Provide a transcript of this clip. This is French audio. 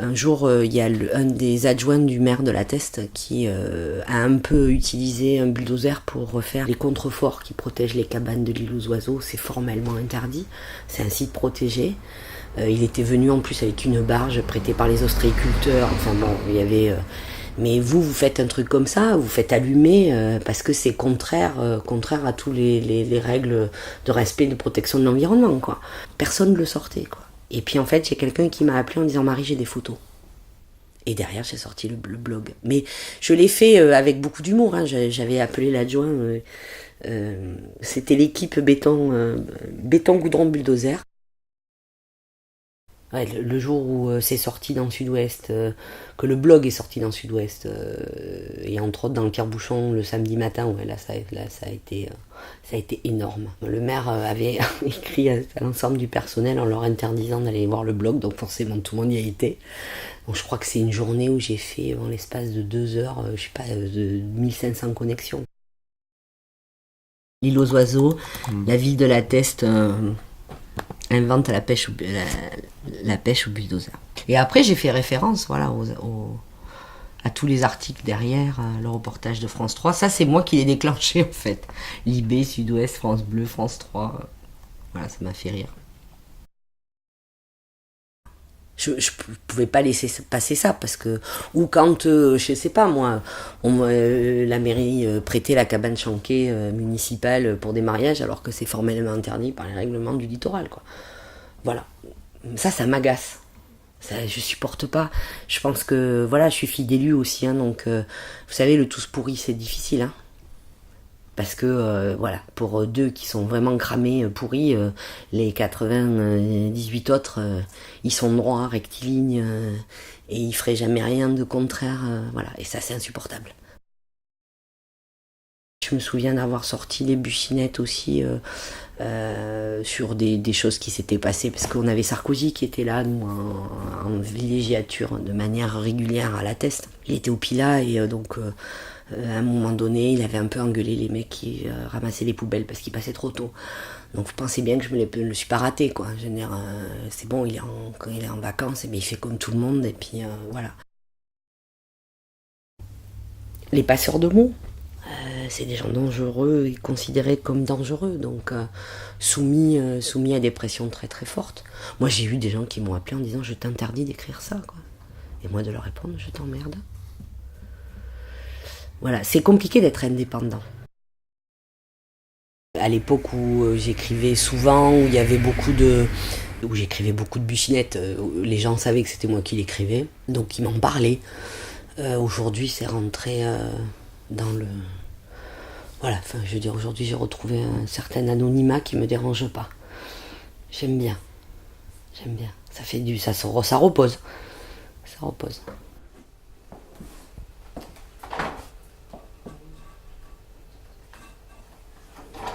Un jour, il y a un des adjoints du maire de La Teste qui a un peu utilisé un bulldozer pour refaire les contreforts qui protègent les cabanes de l'île aux oiseaux. C'est formellement interdit, c'est un site protégé. Il était venu en plus avec une barge prêtée par les ostréiculteurs. Enfin bon, il y avait... mais vous faites un truc comme ça, vous faites allumer parce que c'est contraire à tous les règles de respect, de protection de l'environnement, quoi. Personne ne le sortait, quoi. Et puis en fait, j'ai quelqu'un qui m'a appelé en disant « Marie, j'ai des photos ». Et derrière, j'ai sorti le blog. Mais je l'ai fait avec beaucoup d'humour, hein. J'avais appelé l'adjoint, c'était l'équipe béton goudron bulldozer. Ouais, le jour où c'est sorti dans le Sud-Ouest, que le blog est sorti dans le Sud-Ouest, et entre autres dans le Tire-Bouchon le samedi matin, ouais, là ça a été énorme. Le maire avait écrit à l'ensemble du personnel en leur interdisant d'aller voir le blog, donc forcément tout le monde y a été. Donc je crois que c'est une journée où j'ai fait en l'espace de 2 heures, je sais pas, de 1500 connexions. L'île aux oiseaux, la ville de La Teste invente la pêche au bulldozer. Et après, j'ai fait référence, voilà, à tous les articles derrière, le reportage de France 3. Ça, c'est moi qui l'ai déclenché, en fait. Libé, Sud-Ouest, France Bleu, France 3. Voilà, ça m'a fait rire. Je pouvais pas laisser passer ça, parce que... Ou quand, je sais pas, moi, la mairie prêtait la cabane chanquée municipale pour des mariages, alors que c'est formellement interdit par les règlements du littoral, quoi. Voilà. Ça m'agace. Ça, je supporte pas. Je pense que, voilà, je suis fille d'élu aussi, hein, donc, vous savez, le tous pourri, c'est difficile, hein. Parce que, voilà, pour deux qui sont vraiment cramés, pourris, les 98 autres, ils sont droits, rectilignes, et ils feraient jamais rien de contraire, voilà. Et ça, c'est insupportable. Je me souviens d'avoir sorti les buchinettes aussi sur des choses qui s'étaient passées, parce qu'on avait Sarkozy qui était là, nous, en villégiature de manière régulière à La Teste. Il était au Pilat et donc à un moment donné, il avait un peu engueulé les mecs qui ramassaient les poubelles parce qu'ils passaient trop tôt. Donc vous pensez bien que je ne le suis pas raté, quoi. Je veux dire, c'est bon, quand il est en vacances, et bien, il fait comme tout le monde, et puis voilà. Les passeurs de mots, c'est des gens dangereux et considérés comme dangereux, donc soumis à des pressions très très fortes. Moi, j'ai eu des gens qui m'ont appelé en disant « Je t'interdis d'écrire ça », quoi. Et moi de leur répondre « Je t'emmerde ». Voilà, c'est compliqué d'être indépendant. À l'époque où j'écrivais souvent, où il y avait où j'écrivais beaucoup de buchinettes, les gens savaient que c'était moi qui l'écrivais, donc ils m'en parlaient. Aujourd'hui, c'est rentré dans le... Voilà, enfin, je veux dire, aujourd'hui, j'ai retrouvé un certain anonymat qui me dérange pas. J'aime bien. Ça repose. Ça repose.